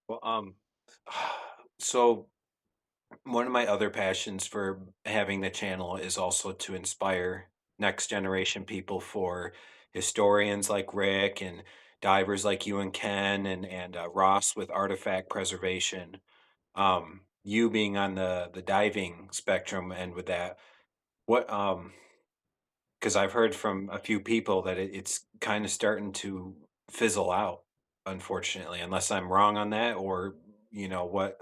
Well, so one of my other passions for having the channel is also to inspire next generation people for historians like Rick and divers like you and Ken and Ross with artifact preservation. You being on the diving spectrum and with that, what because I've heard from a few people that it's kind of starting to fizzle out, unfortunately, unless I'm wrong on that or what.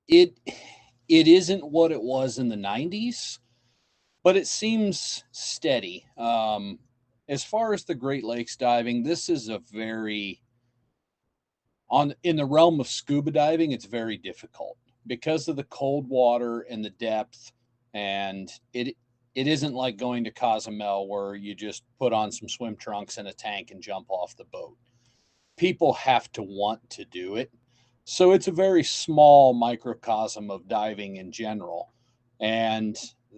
It it isn't what it was in the 90s, but it seems steady. As far as the Great Lakes diving, this is a very on in the realm of scuba diving, it's very difficult because of the cold water and the depth, and it isn't like going to Cozumel where you just put on some swim trunks and a tank and jump off the boat. People have to want to do it. So it's a very small microcosm of diving in general. And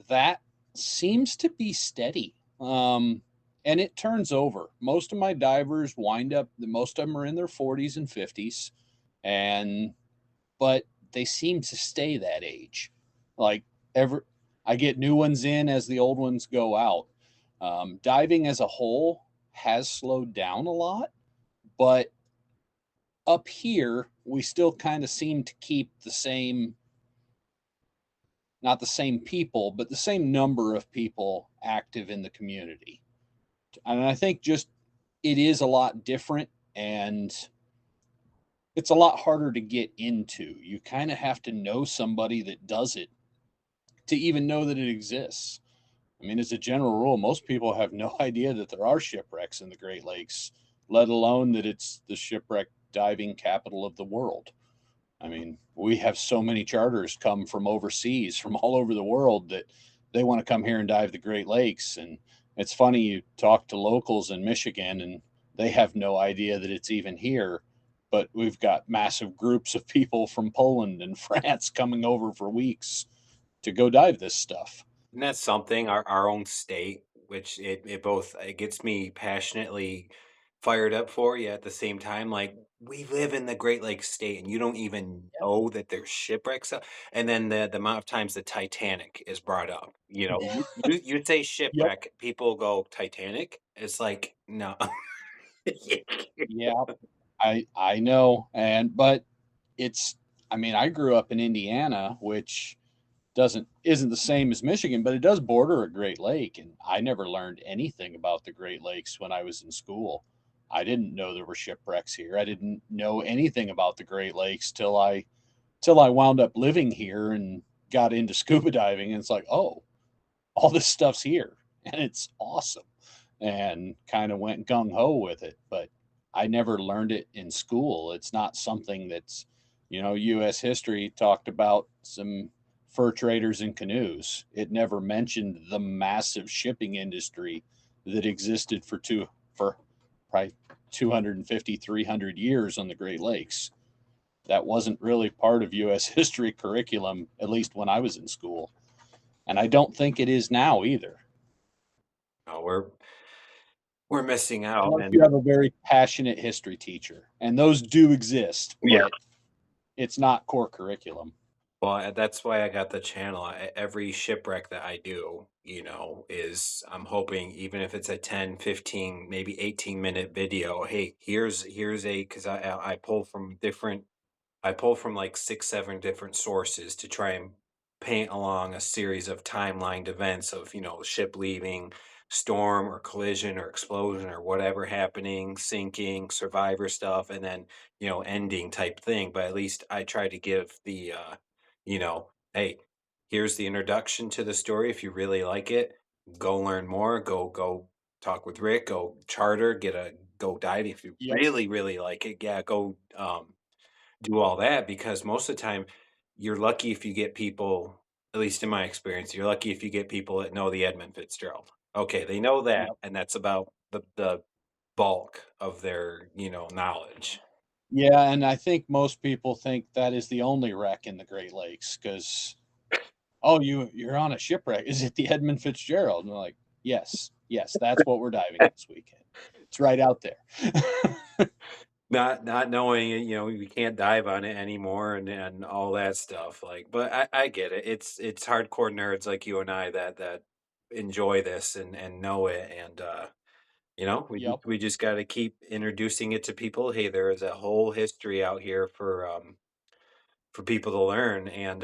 that seems to be steady. And it turns over. Most of my divers wind up, most of them are in their 40s and 50s. And, but they seem to stay that age. Like ever, I get new ones in as the old ones go out. Diving as a whole has slowed down a lot, but up here, we still kind of seem to keep the same, not the same people, but the same number of people active in the community. And I think just it is a lot different and it's a lot harder to get into. You kind of have to know somebody that does it to even know that it exists. I mean, as a general rule, most people have no idea that there are shipwrecks in the Great Lakes, let alone that it's the shipwreck diving capital of the world. I mean, we have so many charters come from overseas, from all over the world, that they want to come here and dive the Great Lakes. And it's funny, you talk to locals in Michigan and they have no idea that it's even here. But we've got massive groups of people from Poland and France coming over for weeks to go dive this stuff. And that's something, our own state, which it both it gets me passionately fired up for you at the same time. Like we live in the Great Lakes state and you don't even Yep. know that there's shipwrecks. And then the amount of times the Titanic is brought up. You say Yep. shipwreck, people go Titanic. It's like, no. Yeah. I know. And, but it's, I mean, I grew up in Indiana, which doesn't isn't the same as Michigan, but it does border a Great Lake, and I never learned anything about the Great Lakes when I was in school. I didn't know there were shipwrecks here. I didn't know anything about the Great Lakes till I wound up living here and got into scuba diving, and it's like, oh, all this stuff's here, and it's awesome, and kind of went gung ho with it. But I never learned it in school. It's not something that's, U.S. history talked about some fur traders and canoes. It never mentioned the massive shipping industry that existed for probably 250, 300 years on the Great Lakes. That wasn't really part of U.S. history curriculum, at least when I was in school. And I don't think it is now either. No, we're missing out. Unless you And have a very passionate history teacher, and those do exist, yeah. but it's not core curriculum. Well, that's why I got the channel. Every shipwreck that I do, is I'm hoping even if it's a 10, 15, maybe 18-minute video, hey, here's a because I pull from different I pull from like 6, 7 different sources to try and paint along a series of timelined events of, ship leaving, storm or collision or explosion or whatever happening, sinking, survivor stuff, and then, ending type thing. But at least I try to give hey, here's the introduction to the story. If you really like it, go learn more, go talk with Rick, go charter, go dive. If you Yep. really, really like it, yeah, go do all that because most of the time you're lucky if you get people, at least in my experience, you're lucky if you get people that know the Edmund Fitzgerald. Okay, they know that, Yep. and that's about the bulk of their, knowledge. Yeah, and I think most people think that is the only wreck in the Great Lakes because, oh, you're on a shipwreck. Is it the Edmund Fitzgerald? And they're like, yes, yes, that's what we're diving this weekend. It's right out there. Not knowing, we can't dive on it anymore and all that stuff, like, but I get it. It's hardcore nerds like you and I that enjoy this and know it, and, Yep. we just gotta keep introducing it to people. Hey, there is a whole history out here for people to learn, and,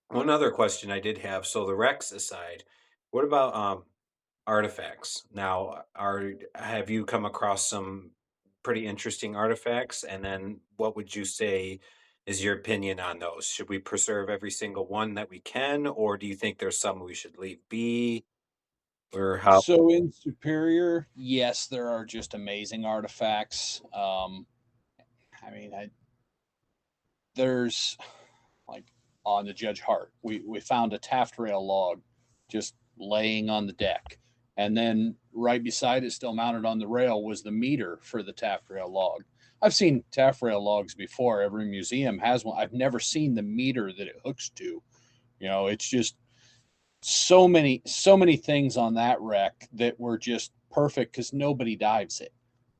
one other question I did have, so the Rex aside, what about, artifacts? Now, are have you come across some pretty interesting artifacts? And then what would you say is your opinion on those? Should we preserve every single one that we can, or do you think there's some we should leave be? Or how? So in Superior, yes, there are just amazing artifacts. I mean, there's like on the Judge Hart, we found a taft rail log just laying on the deck, and then right beside it, still mounted on the rail, was the meter for the taft rail log. I've seen taft rail logs before. Every museum has one. I've never seen the meter that it hooks to. It's just so many things on that wreck that were just perfect because nobody dives it,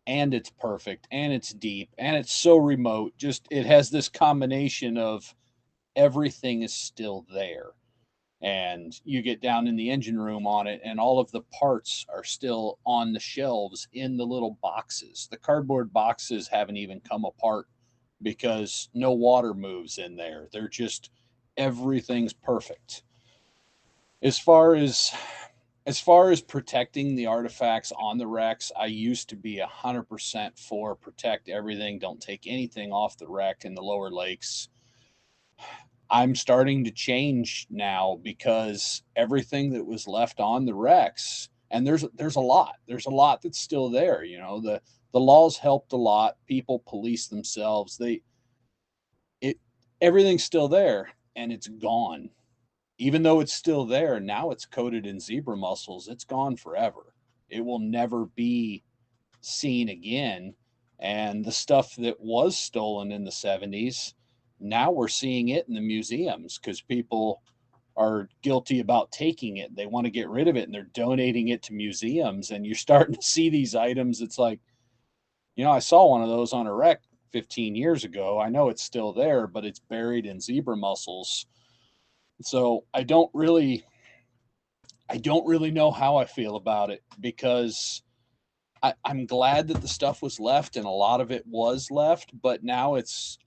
and it's perfect, and it's deep, and it's so remote. Just it has this combination of everything is still there, and you get down in the engine room on it, and all of the parts are still on the shelves in the little boxes. The cardboard boxes haven't even come apart because no water moves in there. They're just everything's perfect. As far as protecting the artifacts on the wrecks, I used to be 100% for protect everything, don't take anything off the wreck in the lower lakes. I'm starting to change now because everything that was left on the wrecks, and there's a lot that's still there. The laws helped a lot. People police themselves. It Everything's still there, and it's gone. Even though it's still there, now it's coated in zebra mussels. It's gone forever. It will never be seen again. And the stuff that was stolen in the 70s, now we're seeing it in the museums because people are guilty about taking it. They want to get rid of it and they're donating it to museums. And you're starting to see these items. It's like, I saw one of those on a wreck 15 years ago. I know it's still there, but it's buried in zebra mussels. So I don't really know how I feel about it because I'm glad that the stuff was left and a lot of it was left, but now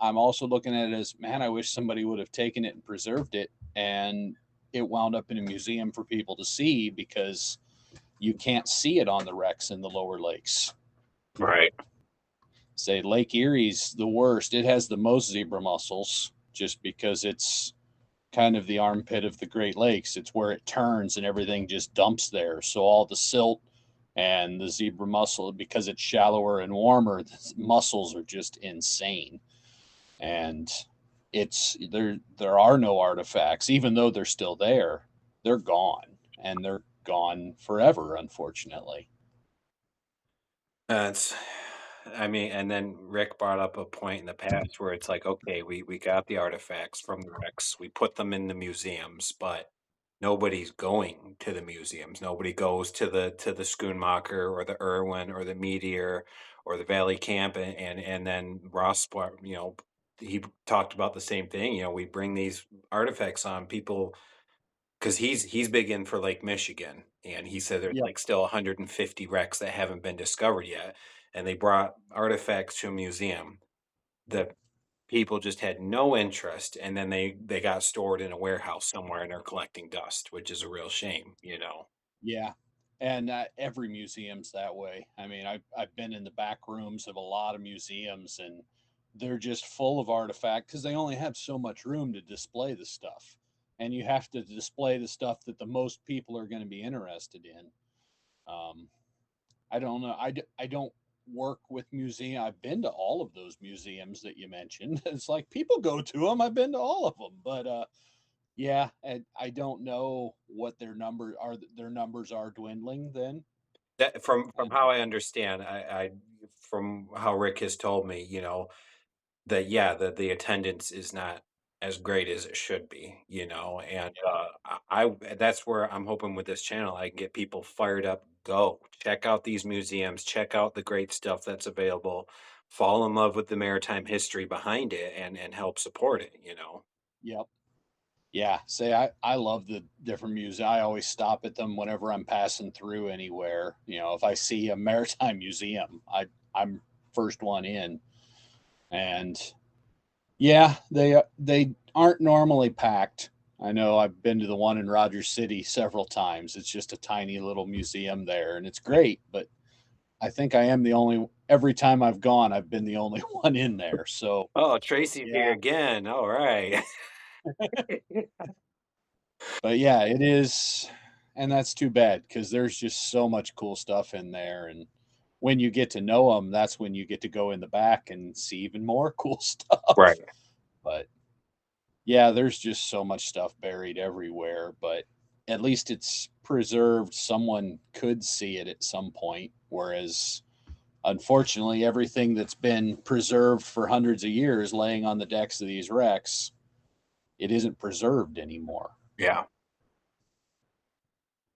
I'm also looking at it as, man, I wish somebody would have taken it and preserved it, and it wound up in a museum for people to see because you can't see it on the wrecks in the lower lakes. Right. Say Lake Erie's the worst. It has the most zebra mussels just because it's kind of the armpit of the Great Lakes. It's where it turns and everything just dumps there. So all the silt and the zebra mussel, because it's shallower and warmer, the mussels are just insane. And there are no artifacts, even though they're still there. They're gone, and they're gone forever, unfortunately. That's I mean, and then Rick brought up a point in the past where it's like, okay, we got the artifacts from the wrecks, we put them in the museums, but nobody's going to the museums. Nobody goes to the Schoonmaker or the Irwin or the Meteor or the Valley Camp, and then Ross, he talked about the same thing. We bring these artifacts on people because he's big in for Lake Michigan, and he said there's, Yep. like, still 150 wrecks that haven't been discovered yet, and they brought artifacts to a museum. The people just had no interest, and then they got stored in a warehouse somewhere, and they're collecting dust, which is a real shame. Yeah. And every museum's that way. I mean, I've been in the back rooms of a lot of museums, and they're just full of artifact because they only have so much room to display the stuff. And you have to display the stuff that the most people are going to be interested in. Um, I don't know. I don't work with museum. I've been to all of those museums that you mentioned. It's like people go to them. I've been to all of them, but yeah, I don't know what their numbers are dwindling then. That from And how I understand, from how Rick has told me, that, yeah, the attendance is not as great as it should be, you know, and, that's where I'm hoping with this channel, I can get people fired up, "Go, check out these museums, check out the great stuff that's available, fall in love with the maritime history behind it, and help support it," you know? Yep. Yeah, say I love the different museums. I always stop at them whenever I'm passing through anywhere. You know, if I see a maritime museum, I'm first one in. And yeah, they aren't normally packed. I know I've been to the one in Rogers City several times. It's just a tiny little museum there, and it's great. But I think I am the only. Every time I've gone, I've been the only one in there. So "Oh, Tracy's here yeah, again, alright." but yeah, it is, and that's too bad because there's just so much cool stuff in there. And when you get to know them, that's when you get to go in the back and see even more cool Right. stuff. But yeah, there's just so much stuff buried everywhere, but at least it's preserved. Someone could see it at some point, whereas unfortunately, everything that's been preserved for hundreds of years laying on the decks of these wrecks, it isn't preserved anymore. Yeah.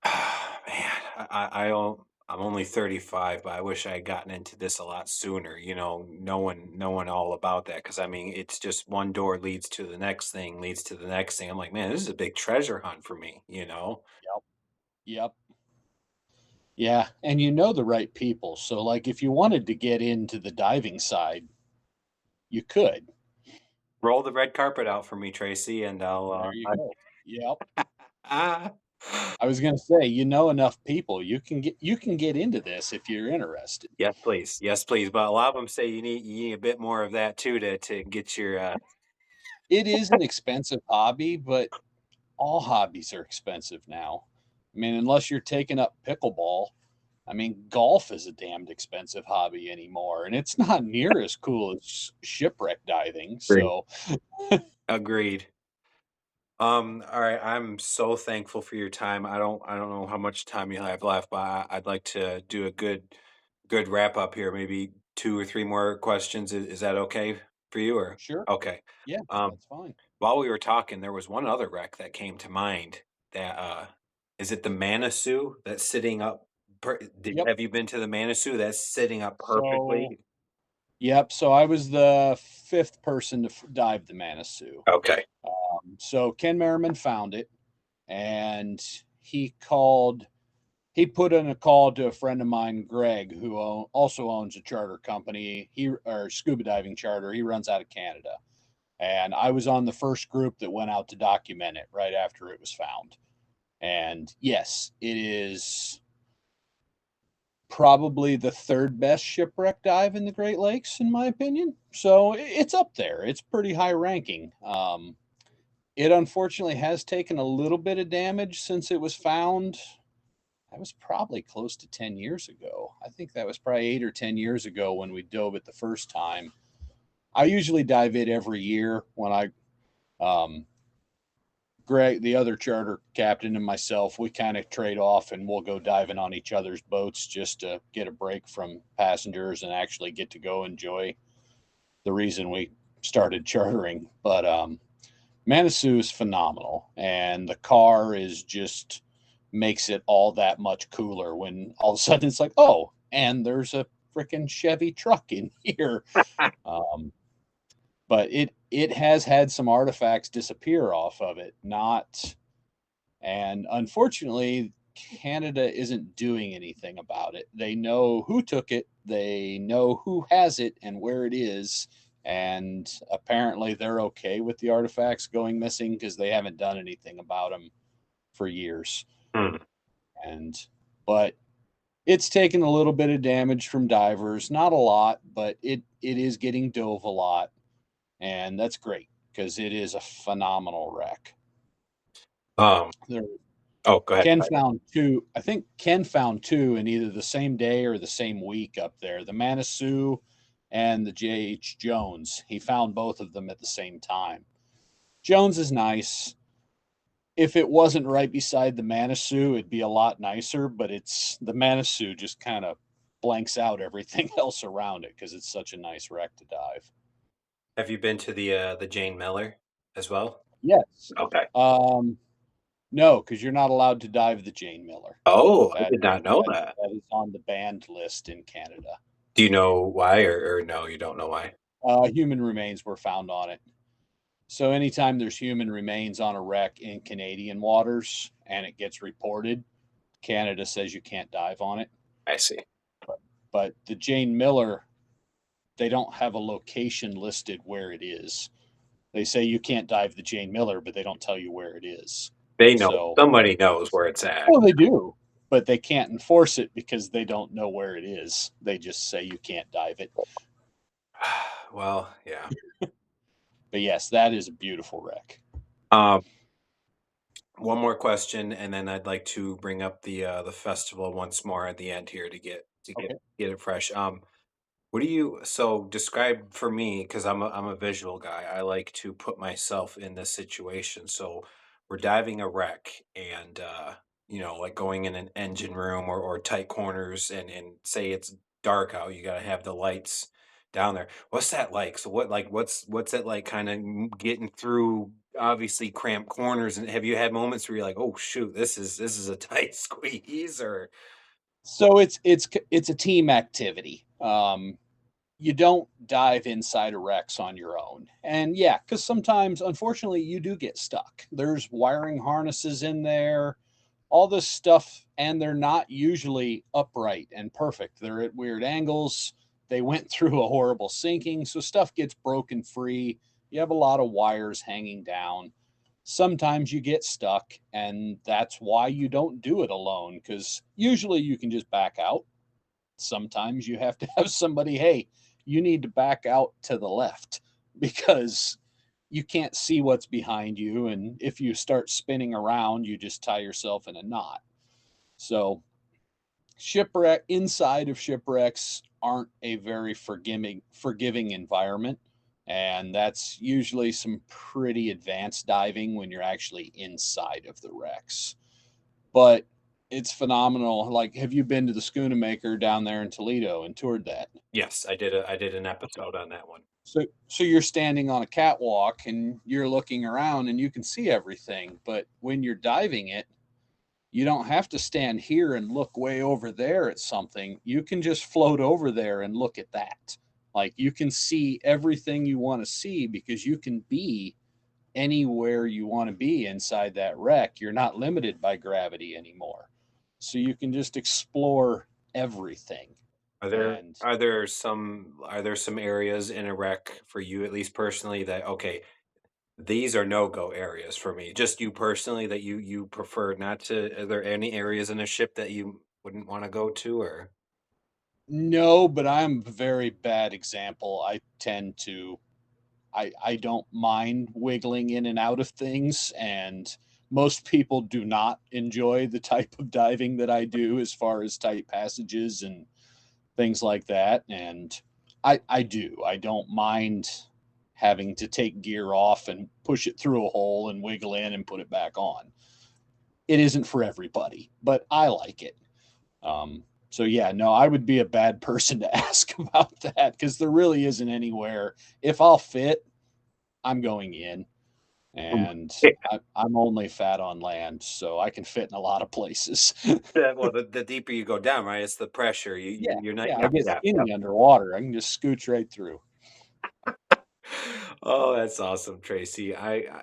Man, I'm only 35, but I wish I had gotten into this a lot sooner, you know, knowing all about that. Cause I mean, it's just one door leads to the next thing, leads to the next thing. I'm like, man, this is a big treasure hunt for me, you know? Yep. Yep. Yeah, and you know the right people. So like if you wanted to get into the diving side, you could. Roll the red carpet out for me, Tracy, and There you go. Yep. ah. I was going to say, you know enough people, you can get into this if you're interested. Yes, please. Yes, please. But a lot of them say you need a bit more of that too to get your It is an expensive hobby, but all hobbies are expensive now. I mean, unless you're taking up pickleball, I mean, golf is a damned expensive hobby anymore, and it's not near as cool as shipwreck diving. Agreed. So, Agreed. All right, I'm so thankful for your time. I don't know how much time you have left, but I'd like to do a good wrap up here, maybe two or three more questions. Is that okay for you or sure. okay. Yeah, Um, that's fine. while we were talking, there was one other wreck that came to mind that is it the Manasoo that's sitting up Yep. have you been to the Manasoo that's sitting up So, perfectly? yep. So I was the fifth person to dive the Manasoo. Okay. So Ken Merriman found it, and he called he put in a call to a friend of mine, Greg, who also owns a charter company. He or scuba diving charter. He runs out of Canada, and I was on the first group that went out to document it right after it was found. And yes, it is probably the third best shipwreck dive in the Great Lakes, in my opinion. So it's up there. It's pretty high ranking. It unfortunately has taken a little bit of damage since it was found. That was probably close to 10 years ago. I think that was probably 8 or 10 years ago when we dove it the first time. I usually dive it every year when um, Greg, the other charter captain, and myself, we kind of trade off and we'll go diving on each other's boats just to get a break from passengers and actually get to go enjoy the reason we started chartering. But Manasoo is phenomenal, and the car is just makes it all that much cooler when all of a sudden it's like, oh, and there's a freaking Chevy truck in here. Um, but it has had some artifacts disappear off of it, not and unfortunately, Canada isn't doing anything about it. They know who took it, they know who has it and where it is. And apparently, they're okay with the artifacts going missing because they haven't done anything about them for years. Hmm. And, but it's taken a little bit of damage from divers, not a lot, but it is getting dove a lot. And that's great because it is a phenomenal wreck. Um, There oh, go ahead. Ken found two. I think Ken found two in either the same day or the same week up there. The Manasoo and the J.H. Jones. He found both of them at the same time. Jones is nice. If it wasn't right beside the Manasoo, it'd be a lot nicer, but it's the Manasoo just kind of blanks out everything else around it because it's such a nice wreck to dive. Have you been to the Jane Miller? as well? Yes. Okay. Um, no, because 'cause you're not allowed to dive the Jane Miller. Oh, I That did not know that that. that is on the banned list in Canada. Do you know why or no, you don't know why? Human remains were found on it. So anytime there's human remains on a wreck in Canadian waters and it gets reported, Canada says you can't dive on it. I see. But the Jane Miller, they don't have a location listed where it is. They say you can't dive the Jane Miller, but they don't tell you where it is. They know So, somebody knows where it's at. well, they do, but they can't enforce it because they don't know where it is. They just say you can't dive it. Well, yeah. But yes, that is a beautiful wreck. Um, one more question, and then I'd like to bring up the festival once more at the end here to Okay. get it fresh. What do you so describe for me, because I'm a visual guy. I like to put myself in this situation. So we're diving a wreck and like going in an engine room or tight corners and say it's dark out, you gotta have the lights down there. What's that like? So what's it like kind of getting through obviously cramped corners, and have you had moments where you're like, oh shoot, this is a tight squeeze or So it's a team activity. You don't dive inside a Rex on your own. And yeah, because sometimes, unfortunately, you do get stuck. There's wiring harnesses in there, all this stuff, and they're not usually upright and perfect. They're at weird angles. They went through a horrible sinking, so stuff gets broken free. You have a lot of wires hanging down. Sometimes you get stuck, and that's why you don't do it alone, because usually you can just back out. Sometimes you have to have somebody, hey, you need to back out to the left because you can't see what's behind you. And if you start spinning around, you just tie yourself in a knot. So, shipwreck inside of shipwrecks aren't a very forgiving environment. And that's usually some pretty advanced diving when you're actually inside of the wrecks. But it's phenomenal. Like, have you been to the Schooner Maker down there in Toledo and toured that? yes, I did an episode on that one. So you're standing on a catwalk and you're looking around and you can see everything, but when you're diving it, you don't have to stand here and look way over there at something. You can just float over there and look at that. Like, you can see everything you want to see because you can be anywhere you want to be inside that wreck. You're not limited by gravity anymore. So you can just explore everything. And Are there some areas in Iraq for you, at least personally, that okay, these are no-go areas for me? Just you personally that you prefer not to, are there any areas in a ship that you wouldn't wanna go to or no, but I'm a very bad example. I don't mind wiggling in and out of things, and most people do not enjoy the type of diving that I do as far as tight passages and things like that. And I do. I don't mind having to take gear off and push it through a hole and wiggle in and put it back on. It isn't for everybody, but I like it. So yeah, no, I would be a bad person to ask about that because there really isn't anywhere. If I'll fit, I'm going in, and I'm only fat on land, so I can fit in a lot of places. Yeah, well, the deeper you go down, right, it's the pressure. Yeah, You're not yeah, I yeah, get yeah, yeah. skinny underwater. I can just scooch right through. Oh, that's awesome, Tracy.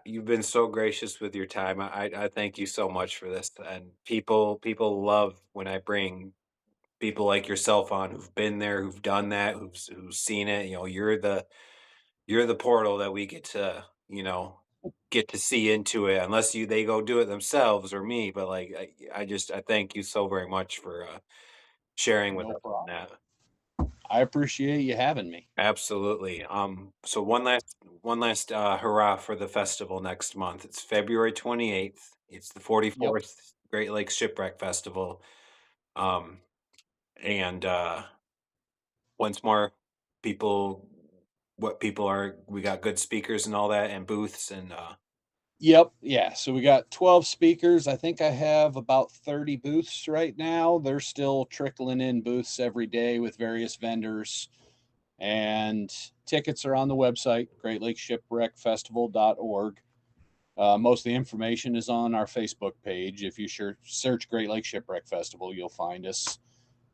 You've been so gracious with your time. I thank you so much for this, and people love when I bring people like yourself on who've been there, who've done that, who's seen it. You know, you're the portal that we get to, get to see into it unless you they go do it themselves or me. But like I thank you so very much for sharing with No us on problem. that. I appreciate you having me. Absolutely. So one last hurrah for the festival next month. It's February 28th. It's the Yep. 44th Great Lakes Shipwreck Festival. Um, and once more, people, what people are, we got good speakers and all that, and booths, and Yep. Yeah. So we got 12 speakers. I think I have about 30 booths right now. They're still trickling in booths every day with various vendors. And tickets are on the website, greatlakeshipwreckfestival.org. Most of the information is on our Facebook page. If you search Great Lake Shipwreck Festival, you'll find us.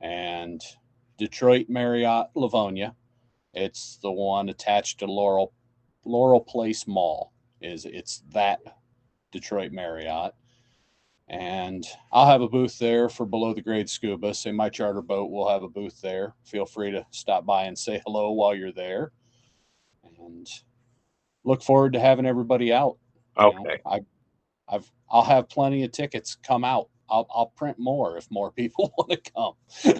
And Detroit Marriott Livonia, it's the one attached to Laurel Place Mall. It's that Detroit Marriott. And I'll have a booth there for Below the Grade Scuba. So my charter boat will have a booth there. Feel free to stop by and say hello while you're there. And look forward to having everybody out. You know, Okay. I'll have plenty of tickets come out. I'll print more if more people want to come.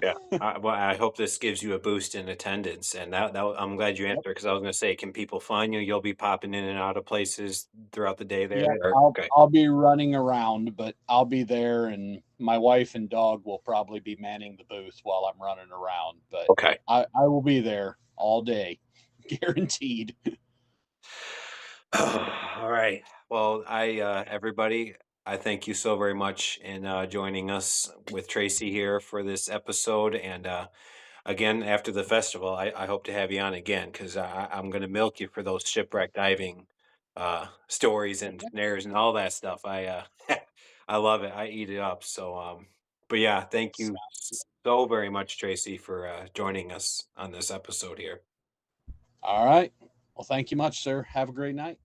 Yeah. Well, I hope this gives you a boost in attendance, and I'm glad you answered Yep. because I was gonna say, can people find you? You'll be popping in and out of places throughout the day there, Yep. or I'll okay, I'll be running around, but I'll be there, and my wife and dog will probably be manning the booth while I'm running around. But okay. I will be there all day, guaranteed. All right. Well, everybody, I thank you so very much in joining us with Tracy here for this episode, and again after the festival, I hope to have you on again because I'm going to milk you for those shipwreck diving stories and Okay. snares and all that stuff. I love it. I eat it up. So, but yeah, thank you so very much, Tracy, for joining us on this episode here. All right. Well, thank you much, sir. Have a great night.